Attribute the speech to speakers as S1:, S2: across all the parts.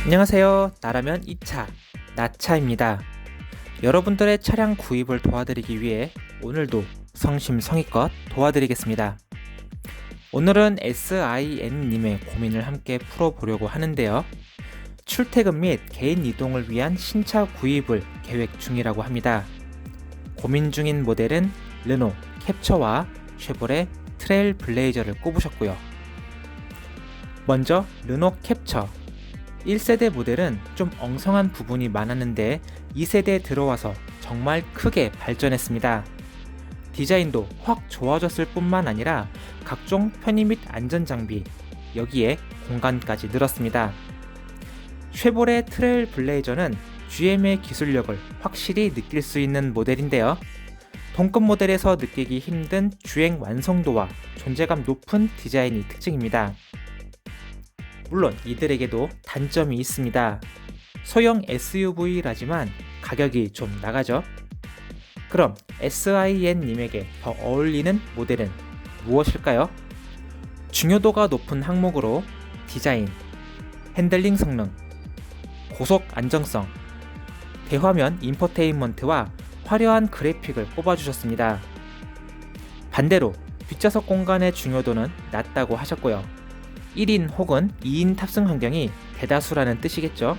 S1: 안녕하세요. 나라면 2차 나차입니다. 여러분들의 차량 구입을 도와드리기 위해 오늘도 성심성의껏 도와드리겠습니다. 오늘은 SIN님의 고민을 함께 풀어보려고 하는데요. 출퇴근 및 개인 이동을 위한 신차 구입을 계획 중이라고 합니다. 고민 중인 모델은 르노 캡처와 쉐보레 트레일 블레이저를 꼽으셨고요. 먼저 르노 캡처 1세대 모델은 좀 엉성한 부분이 많았는데 2세대에 들어와서 정말 크게 발전했습니다. 디자인도 확 좋아졌을 뿐만 아니라 각종 편의 및 안전장비, 여기에 공간까지 늘었습니다. 쉐보레 트레일 블레이저는 GM의 기술력을 확실히 느낄 수 있는 모델인데요. 동급 모델에서 느끼기 힘든 주행 완성도와 존재감 높은 디자인이 특징입니다. 물론 이들에게도 단점이 있습니다. 소형 SUV라지만 가격이 좀 나가죠. 그럼 SIN님에게 더 어울리는 모델은 무엇일까요? 중요도가 높은 항목으로 디자인, 핸들링 성능, 고속 안정성, 대화면 인포테인먼트와 화려한 그래픽을 꼽아주셨습니다. 반대로 뒷좌석 공간의 중요도는 낮다고 하셨고요. 1인 혹은 2인 탑승 환경이 대다수라는 뜻이겠죠.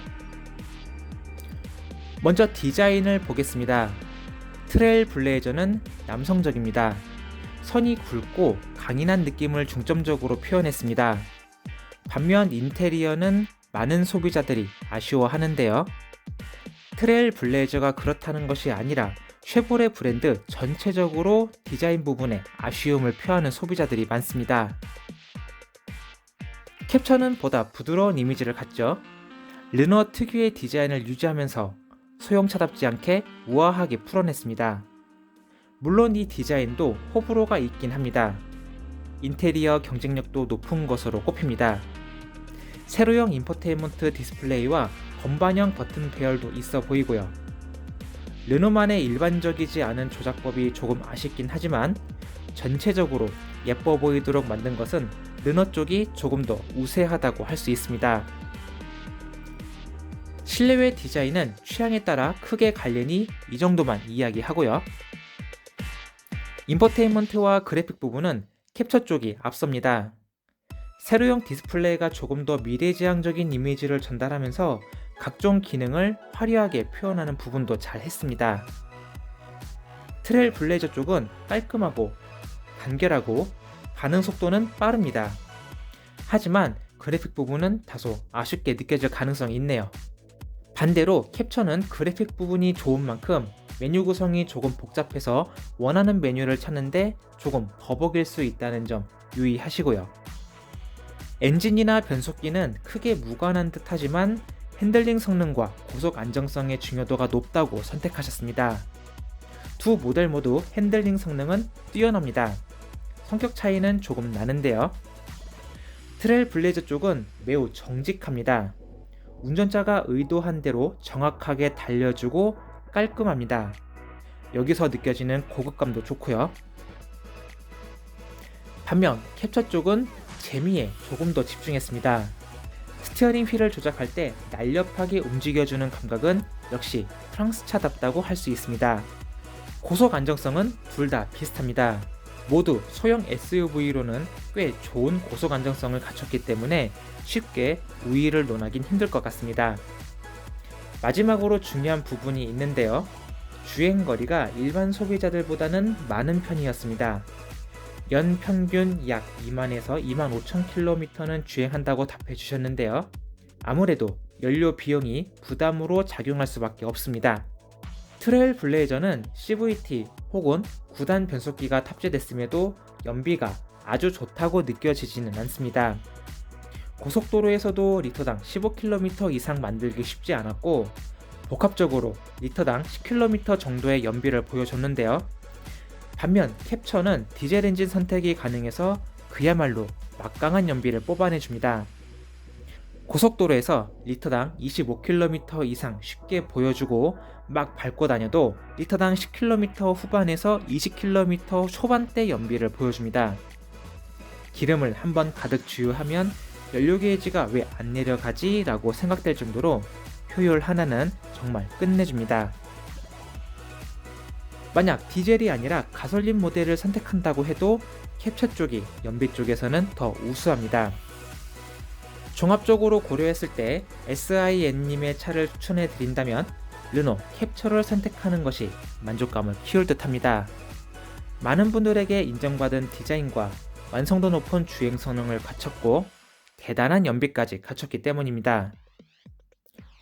S1: 먼저 디자인을 보겠습니다. 트레일 블레이저는 남성적입니다. 선이 굵고 강인한 느낌을 중점적으로 표현했습니다. 반면 인테리어는 많은 소비자들이 아쉬워하는데요. 트레일 블레이저가 그렇다는 것이 아니라 쉐보레 브랜드 전체적으로 디자인 부분에 아쉬움을 표하는 소비자들이 많습니다. 캡처는 보다 부드러운 이미지를 갖죠. 르노 특유의 디자인을 유지하면서 소형차답지 않게 우아하게 풀어냈습니다. 물론 이 디자인도 호불호가 있긴 합니다. 인테리어 경쟁력도 높은 것으로 꼽힙니다. 세로형 인포테인먼트 디스플레이와 건반형 버튼 배열도 있어 보이고요. 르노만의 일반적이지 않은 조작법이 조금 아쉽긴 하지만 전체적으로 예뻐 보이도록 만든 것은 르노 쪽이 조금 더 우세하다고 할 수 있습니다. 실내외 디자인은 취향에 따라 크게 갈리니 이 정도만 이야기하고요. 인포테인먼트와 그래픽 부분은 캡처 쪽이 앞섭니다. 세로형 디스플레이가 조금 더 미래지향적인 이미지를 전달하면서 각종 기능을 화려하게 표현하는 부분도 잘 했습니다. 트레일 블레이저 쪽은 깔끔하고 간결하고 반응 속도는 빠릅니다. 하지만 그래픽 부분은 다소 아쉽게 느껴질 가능성이 있네요. 반대로 캡처는 그래픽 부분이 좋은 만큼 메뉴 구성이 조금 복잡해서 원하는 메뉴를 찾는데 조금 버벅일 수 있다는 점 유의하시고요. 엔진이나 변속기는 크게 무관한 듯 하지만 핸들링 성능과 고속 안정성의 중요도가 높다고 선택하셨습니다. 두 모델 모두 핸들링 성능은 뛰어납니다. 성격 차이는 조금 나는데요. 트레일 블레이저 쪽은 매우 정직합니다. 운전자가 의도한 대로 정확하게 달려주고 깔끔합니다. 여기서 느껴지는 고급감도 좋고요. 반면 캡처 쪽은 재미에 조금 더 집중했습니다. 스티어링 휠을 조작할 때 날렵하게 움직여주는 감각은 역시 프랑스차답다고 할 수 있습니다. 고속 안정성은 둘 다 비슷합니다. 모두 소형 SUV로는 꽤 좋은 고속 안정성을 갖췄기 때문에 쉽게 우위를 논하긴 힘들 것 같습니다. 마지막으로 중요한 부분이 있는데요. 주행거리가 일반 소비자들보다는 많은 편이었습니다. 연 평균 약 2만에서 2만 5천 킬로미터는 주행한다고 답해 주셨는데요. 아무래도 연료 비용이 부담으로 작용할 수밖에 없습니다. 트레일 블레이저는 CVT 혹은 9단 변속기가 탑재됐음에도 연비가 아주 좋다고 느껴지지는 않습니다. 고속도로에서도 리터당 15km 이상 만들기 쉽지 않았고 복합적으로 리터당 10km 정도의 연비를 보여줬는데요. 반면 캡처는 디젤 엔진 선택이 가능해서 그야말로 막강한 연비를 뽑아내줍니다. 고속도로에서 리터당 25km 이상 쉽게 보여주고 막 밟고 다녀도 리터당 10km 후반에서 20km 초반대 연비를 보여줍니다. 기름을 한번 가득 주유하면 연료 게이지가 왜 안 내려가지? 라고 생각될 정도로 효율 하나는 정말 끝내줍니다. 만약 디젤이 아니라 가솔린 모델을 선택한다고 해도 캡처 쪽이 연비 쪽에서는 더 우수합니다. 종합적으로 고려했을 때 SIN님의 차를 추천해 드린다면 르노 캡처를 선택하는 것이 만족감을 키울 듯 합니다. 많은 분들에게 인정받은 디자인과 완성도 높은 주행 성능을 갖췄고 대단한 연비까지 갖췄기 때문입니다.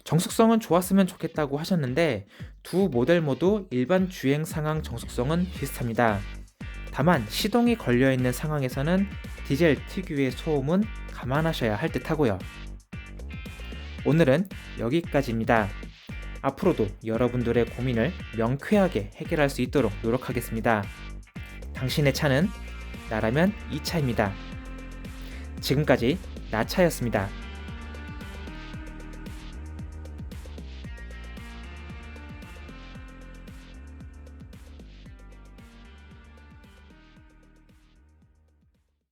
S1: 정숙성은 좋았으면 좋겠다고 하셨는데 두 모델 모두 일반 주행 상황 정숙성은 비슷합니다. 다만 시동이 걸려있는 상황에서는 디젤 특유의 소음은 감안하셔야 할 듯 하고요. 오늘은 여기까지입니다. 앞으로도 여러분들의 고민을 명쾌하게 해결할 수 있도록 노력하겠습니다. 당신의 차는 나라면 이 차입니다. 지금까지 나차였습니다.